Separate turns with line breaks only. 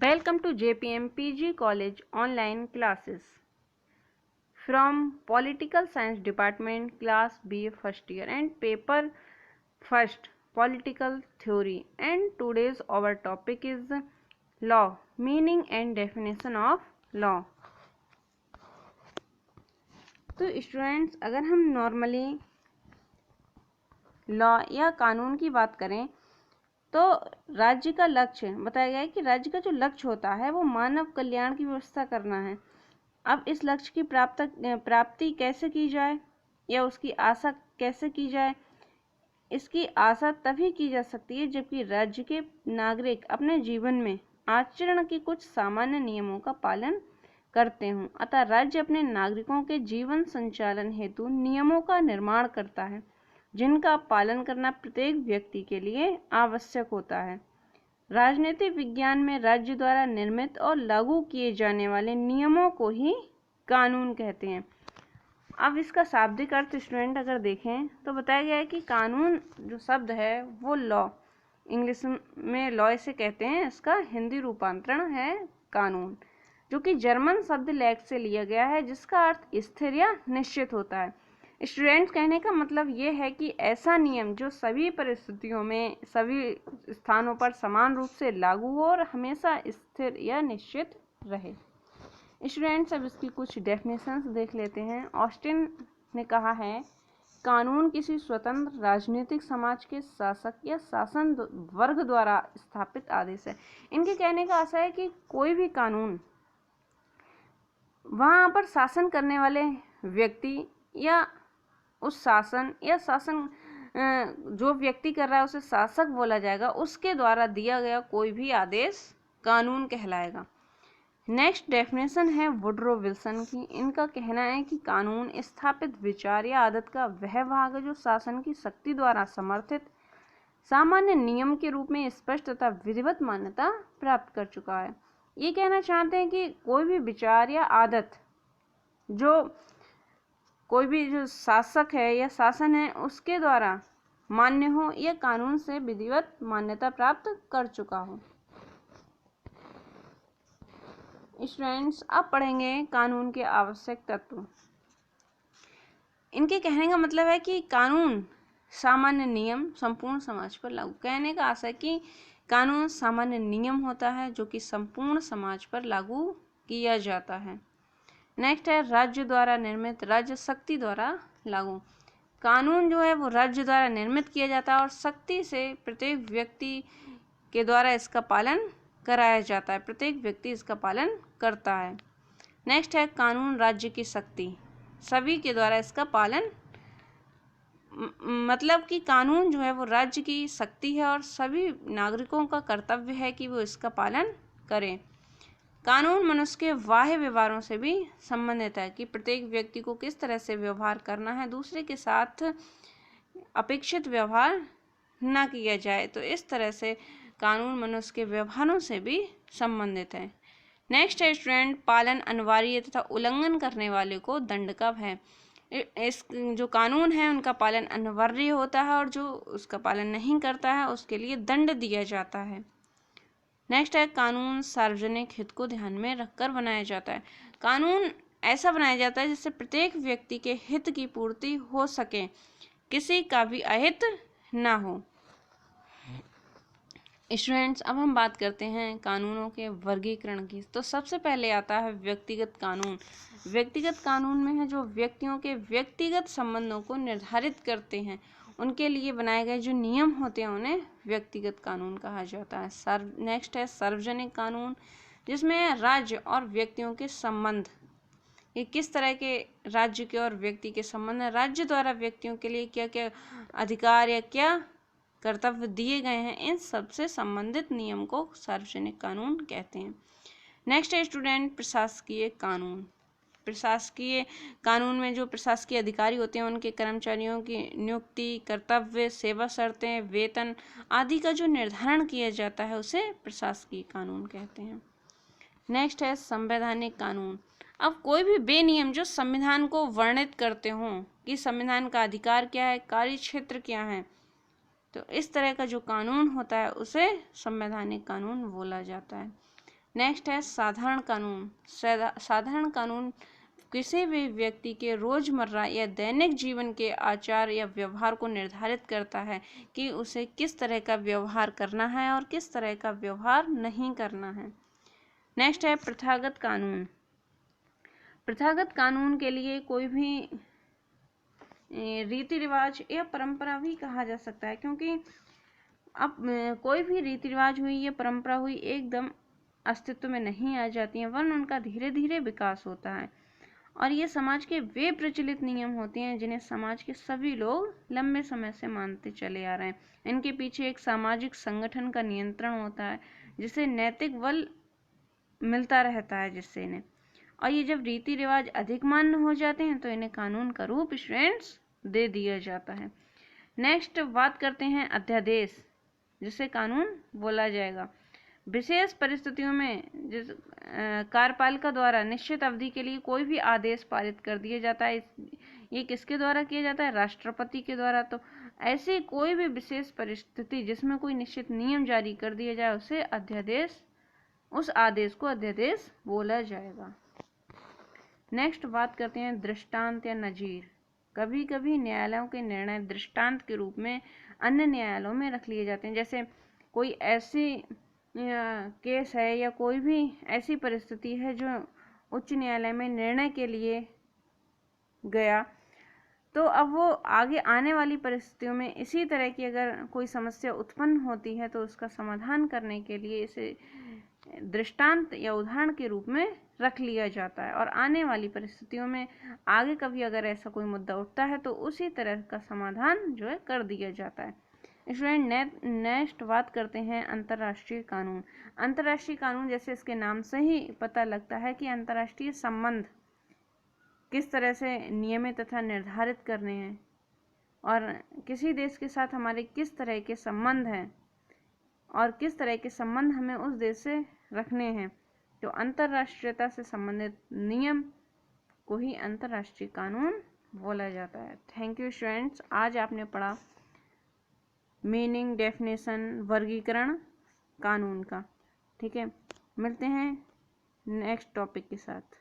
Welcome to JPM PG College online classes from Political Science Department, Class B first year and paper first Political Theory, and today's our topic is law, meaning and definition of law. तो students, अगर हम normally law या कानून की बात करें तो राज्य का लक्ष्य बताया गया है कि राज्य का जो लक्ष्य होता है वो मानव कल्याण की व्यवस्था करना है। अब इस लक्ष्य की प्राप्ति कैसे की जाए या उसकी आशा कैसे की जाए, इसकी आशा तभी की जा सकती है जबकि राज्य के नागरिक अपने जीवन में आचरण के कुछ सामान्य नियमों का पालन करते हों। अतः राज्य अपने नागरिकों के जीवन संचालन हेतु नियमों का निर्माण करता है जिनका पालन करना प्रत्येक व्यक्ति के लिए आवश्यक होता है। राजनीतिक विज्ञान में राज्य द्वारा निर्मित और लागू किए जाने वाले नियमों को ही कानून कहते हैं। अब इसका शाब्दिक अर्थ स्टूडेंट अगर देखें तो बताया गया है कि कानून जो शब्द है वो लॉ, इंग्लिश में लॉ इसे कहते हैं, इसका हिंदी रूपांतरण है कानून, जो कि जर्मन शब्द लेक्स से लिया गया है जिसका अर्थ स्थिर या निश्चित होता है। स्टूडेंट्स, कहने का मतलब ये है कि ऐसा नियम जो सभी परिस्थितियों में सभी स्थानों पर समान रूप से लागू हो और हमेशा स्थिर या निश्चित रहे। स्टूडेंट्स, अब इसकी कुछ डेफिनेशंस देख लेते हैं। ऑस्टिन ने कहा है, कानून किसी स्वतंत्र राजनीतिक समाज के शासक या शासन वर्ग द्वारा स्थापित आदेश है। इनके कहने का आशय है कि कोई भी कानून वहाँ पर शासन करने वाले व्यक्ति या उस शासन या शासन जो व्यक्ति कर रहा है उसे शासक बोला जाएगा, उसके द्वारा दिया गया कोई भी आदेश कानून कहलाएगा। नेक्स्ट डेफिनेशन है वुडरो विल्सन की। इनका कहना है कि कानून स्थापित विचार या आदत का वह भाग है जो शासन की शक्ति द्वारा समर्थित सामान्य नियम के रूप में स्पष्ट तथा विधिवत मान्यता प्राप्त कर चुका है। ये कहना चाहते हैं कि कोई भी विचार या आदत जो कोई भी जो शासक है या शासन है उसके द्वारा मान्य हो या कानून से विधिवत मान्यता प्राप्त कर चुका हो। स्टूडेंट्स, अब पढ़ेंगे कानून के आवश्यक तत्व। इनके कहने का मतलब है कि कानून सामान्य नियम संपूर्ण समाज पर लागू। कहने का आशय कि कानून सामान्य नियम होता है जो कि संपूर्ण समाज पर लागू किया जाता है। नेक्स्ट है राज्य द्वारा निर्मित, राज्य शक्ति द्वारा लागू। कानून जो है वो राज्य द्वारा निर्मित किया जाता है और शक्ति से प्रत्येक व्यक्ति के द्वारा इसका पालन कराया जाता है, प्रत्येक व्यक्ति इसका पालन करता है। नेक्स्ट है कानून राज्य की शक्ति, सभी के द्वारा इसका पालन, मतलब कि कानून जो है वो राज्य की शक्ति है और सभी नागरिकों का कर्तव्य है कि वो इसका पालन करें। कानून मनुष्य के बाह्य व्यवहारों से भी संबंधित है कि प्रत्येक व्यक्ति को किस तरह से व्यवहार करना है, दूसरे के साथ अपेक्षित व्यवहार न किया जाए, तो इस तरह से कानून मनुष्य के व्यवहारों से भी संबंधित है। नेक्स्ट है स्टूडेंट पालन अनिवार्य तथा उल्लंघन करने वाले को दंड का भय। इस जो कानून है उनका पालन अनिवार्य होता है और जो उसका पालन नहीं करता है उसके लिए दंड दिया जाता है। नेक्स्ट है कानून सार्वजनिक हित को ध्यान में रखकर बनाया जाता है। कानून ऐसा बनाया जाता है जिससे प्रत्येक व्यक्ति के हित की पूर्ति हो सके, किसी का भी अहित ना हो। स्टूडेंट्स, अब हम बात करते हैं कानूनों के वर्गीकरण की। तो सबसे पहले आता है व्यक्तिगत कानून। व्यक्तिगत कानून में है जो व्यक्तियों के व्यक्तिगत संबंधों को निर्धारित करते हैं, उनके लिए बनाए गए जो नियम होते हैं उन्हें व्यक्तिगत कानून कहा जाता है। नेक्स्ट है सार्वजनिक कानून, जिसमें राज्य और व्यक्तियों के संबंध, ये किस तरह के राज्य के और व्यक्ति के संबंध है, राज्य द्वारा व्यक्तियों के लिए क्या क्या अधिकार या क्या कर्तव्य दिए गए हैं, इन सब से संबंधित नियम को सार्वजनिक कानून कहते हैं। नेक्स्ट है स्टूडेंट प्रशासकीय कानून। प्रशासकीय कानून में जो प्रशासकीय अधिकारी होते हैं उनके कर्मचारियों की नियुक्ति, कर्तव्य, सेवा शर्तें, वेतन आदि का जो निर्धारण किया जाता है उसे प्रशासकीय कानून कहते हैं। नेक्स्ट है संवैधानिक कानून। अब कोई भी बेनियम जो संविधान को वर्णित करते हों कि संविधान का अधिकार क्या है, कार्य क्षेत्र क्या है, तो इस तरह का जो कानून होता है उसे संवैधानिक कानून बोला जाता है। नेक्स्ट है साधारण कानून। साधारण कानून किसी भी व्यक्ति के रोजमर्रा या दैनिक जीवन के आचार या व्यवहार को निर्धारित करता है कि उसे किस तरह का व्यवहार करना है और किस तरह का व्यवहार नहीं करना है। नेक्स्ट है प्रथागत कानून। प्रथागत कानून के लिए कोई भी रीति रिवाज या परंपरा भी कहा जा सकता है, क्योंकि अब कोई भी रीति रिवाज हुई या परंपरा हुई एकदम अस्तित्व में नहीं आ जाती हैं, वरन उनका धीरे धीरे विकास होता है और ये समाज के वे प्रचलित नियम होते हैं जिन्हें समाज के सभी लोग लंबे समय से मानते चले आ रहे हैं। इनके पीछे एक सामाजिक संगठन का नियंत्रण होता है जिसे नैतिक बल मिलता रहता है जिससे इन्हें, और ये जब रीति रिवाज अधिक मान्य हो जाते हैं तो इन्हें कानून का रूप स्टूडेंट्स दे दिया जाता है। नेक्स्ट बात करते हैं अध्यादेश, जिसे कानून बोला जाएगा। विशेष परिस्थितियों में जिस कार्यपालिका द्वारा निश्चित अवधि के लिए कोई भी आदेश पारित कर दिया जाता है, ये किसके द्वारा किया जाता है? राष्ट्रपति के द्वारा। तो ऐसी कोई भी विशेष परिस्थिति जिसमें कोई निश्चित नियम जारी कर दिया जाए उसे अध्यादेश, उस आदेश को अध्यादेश बोला जाएगा। नेक्स्ट बात करते हैं दृष्टांत या नजीर। कभी कभी न्यायालयों के निर्णय दृष्टांत के रूप में अन्य न्यायालयों में रख लिए जाते हैं। जैसे कोई ऐसी केस है या कोई भी ऐसी परिस्थिति है जो उच्च न्यायालय में निर्णय के लिए गया, तो अब वो आगे आने वाली परिस्थितियों में इसी तरह की अगर कोई समस्या उत्पन्न होती है तो उसका समाधान करने के लिए इसे दृष्टांत या उदाहरण के रूप में रख लिया जाता है और आने वाली परिस्थितियों में आगे कभी अगर ऐसा कोई मुद्दा उठता है तो उसी तरह का समाधान जो है कर दिया जाता है। स्टूडेंट नेक्स्ट बात करते हैं अंतर्राष्ट्रीय कानून। अंतर्राष्ट्रीय कानून जैसे इसके नाम से ही पता लगता है कि अंतर्राष्ट्रीय संबंध किस तरह से नियमित तथा निर्धारित करने हैं और किसी देश के साथ हमारे किस तरह के संबंध हैं और किस तरह के संबंध हमें उस देश से रखने हैं। तो अंतर्राष्ट्रीयता से संबंधित नियम को ही अंतर्राष्ट्रीय कानून बोला जाता है। Thank you students. आज आपने पढ़ा मीनिंग, डेफिनेशन, वर्गीकरण कानून का। ठीक है, मिलते हैं नेक्स्ट टॉपिक के साथ।